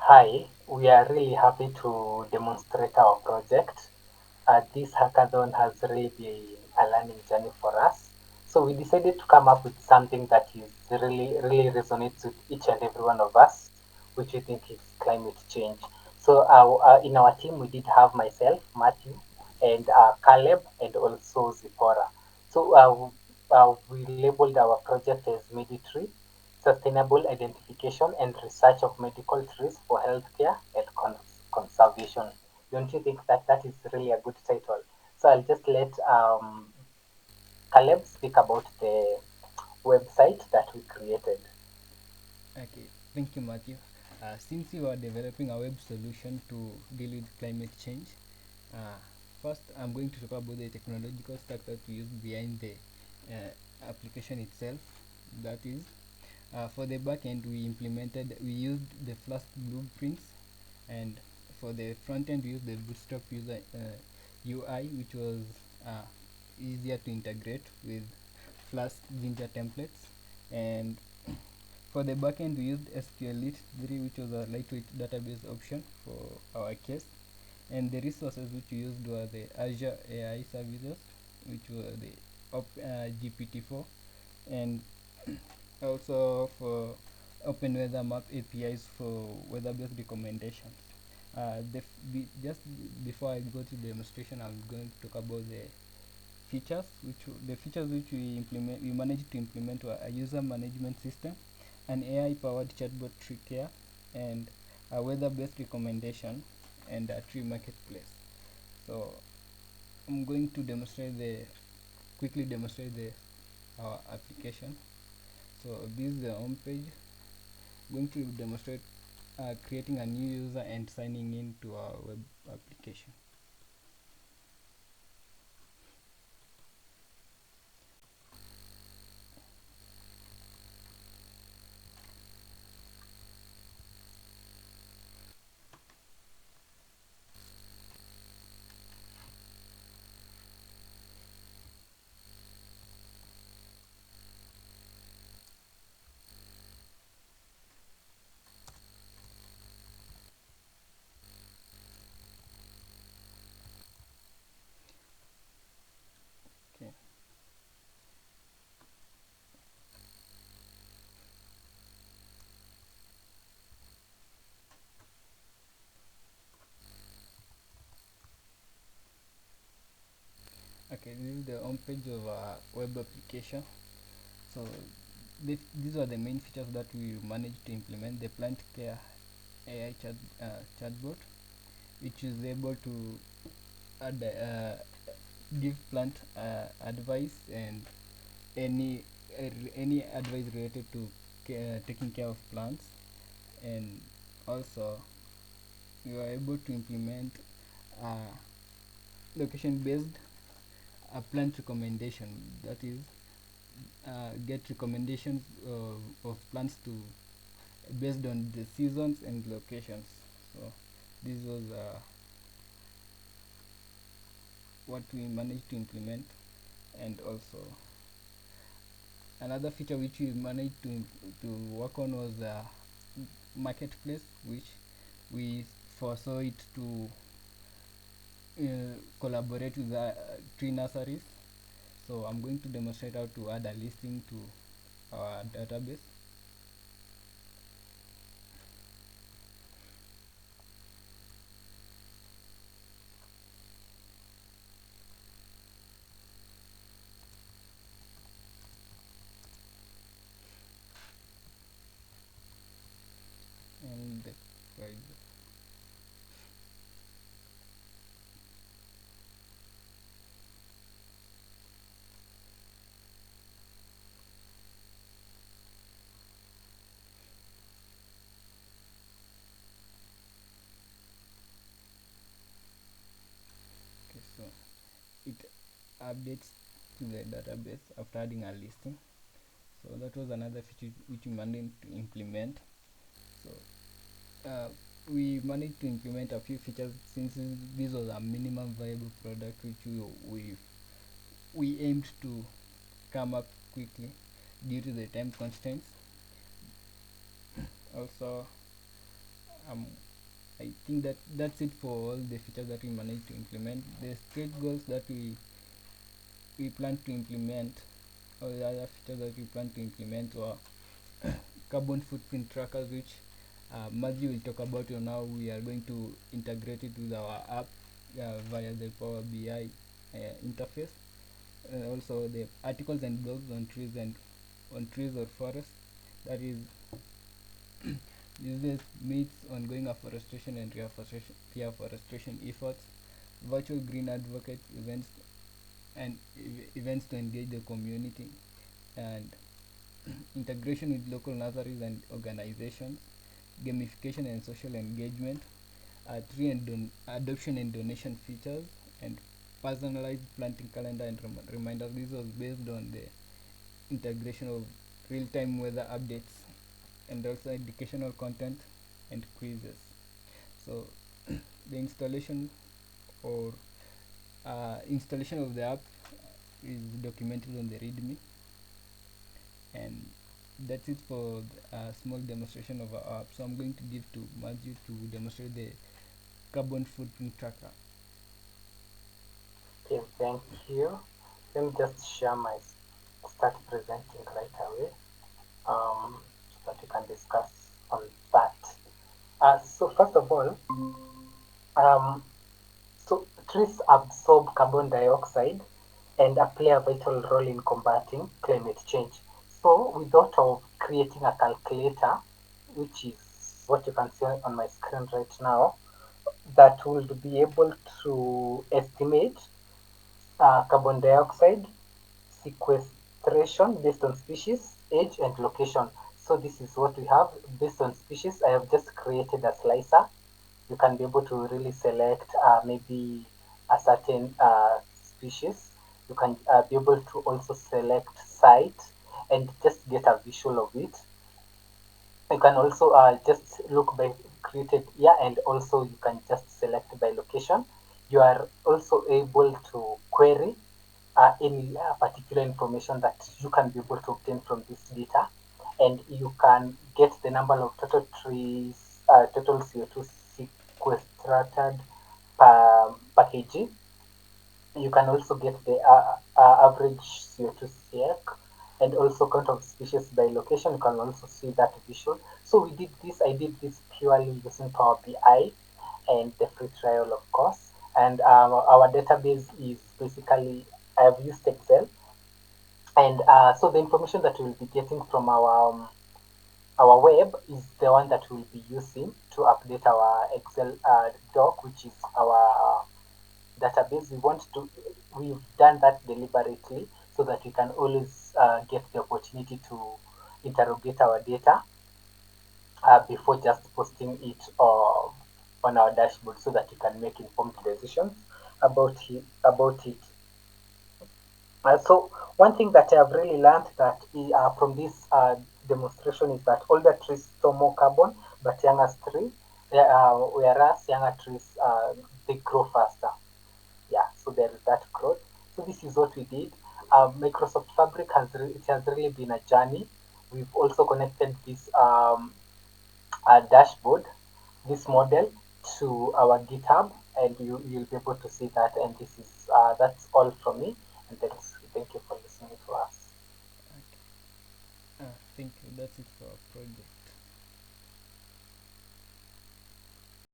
Hi, we are really happy to demonstrate our project. This hackathon has really been a learning journey for us. So we decided to come up with something that is really resonates with each and every one of us, which we think is climate change. So in our team, we did have myself, Matthew, and Caleb, and also Zipporah. So we labeled our project as MediTree, Sustainable Identification and Research of Medical Trees for Healthcare and Conservation. Don't you think that that is really a good title? So I'll just let Caleb speak about the website that we created. Okay, thank you, Matthew. Since you are developing a web solution to deal with climate change, uh, first I'm going to talk about the technological stack that we use behind the application itself. That is, for the backend, we used the Flask blueprints, and for the front end, we used the Bootstrap user UI, which was uh, easier to integrate with Flask Jinja templates, and for the backend, we used SQLite 3, which was a lightweight database option for our case. And the resources which we used were the Azure AI services, which were the GPT-4, and also for Open Weather Map APIs for weather-based recommendations. Just before I go to the demonstration, I'm going to talk about the features which we managed to implement were a user management system, an AI-powered chatbot tree care, and a weather-based recommendation, and a tree marketplace. So I'm going to quickly demonstrate the our application. So this is the home page. I'm going to demonstrate creating a new user and signing in to our web application. Okay. Okay, this is the home page of our web application. So these are the main features that we managed to implement. The plant care AI chatbot, which is able to give plant advice and any any advice related to taking care of plants, and also you are able to implement uh, location based plant recommendation, that is get recommendations of plants to based on the seasons and locations. So this was what we managed to implement. And also another feature which we managed to work on was the marketplace, which we foresaw it to collaborate with the tree nurseries. So I'm going to demonstrate how to add a listing to our database. And the price. Okay, so it updates to the database after adding a listing. So that was another feature which we managed to implement. So uh, we managed to implement a few features since this was a minimum viable product which we aimed to come up quickly due to the time constraints. Also, um, I think that that's it for all the features that we managed to implement. The stretch goals that we plan to implement, or the other features that we plan to implement, were carbon footprint trackers, which Matthew will talk about on how we are going to integrate it with our app via the Power BI interface. Also, the articles and blogs on trees or forests. That is uses meets ongoing afforestation and reforestation efforts, virtual green advocates events and events to engage the community, and integration with local nurseries and organizations, gamification and social engagement, tree and adoption and donation features, and personalized planting calendar and reminders. This was based on the integration of real-time weather updates and also educational content and quizzes. So the or installation of the app is documented on the README, and that's it for a small demonstration of our app. So I'm going to give to Matthew to demonstrate the carbon footprint tracker. Okay, thank you. Let me just share my start presenting right away, so that we can discuss on that. So first of all, um, so trees absorb carbon dioxide and play a vital role in combating climate change. So we thought of creating a calculator, which is what you can see on my screen right now, that will be able to estimate carbon dioxide sequestration based on species, age, and location. So this is what we have based on species. I have just created a slicer. You can be able to really select maybe a certain species. You can be able to also select site and just get a visual of it. You can also just look by created here, and also you can just select by location. You are also able to query any particular information that you can be able to obtain from this data, and you can get the number of total trees, total CO2 sequestered per kg. You can also get the average CO2 SEC, and also count of species by location. You can also see that visual. So we did this. I did this purely using Power BI and the free trial, of course. And our database is basically, I've used Excel, and so the information that we'll be getting from our web is the one that we'll be using to update our Excel doc, which is our database. We've done that deliberately so that we can always get the opportunity to interrogate our data before just posting it on our dashboard, so that you can make informed decisions about it. So one thing that I've really learned that from this demonstration is that older trees store more carbon, but younger trees, whereas younger trees they grow faster. Yeah, so there is that growth. So this is what we did. Microsoft Fabric it has really been a journey. We've also connected this dashboard, this model, to our GitHub, and you'll be able to see that. And this is that's all from me. And thank you for listening to us. Okay. Thank you. That's it for our project.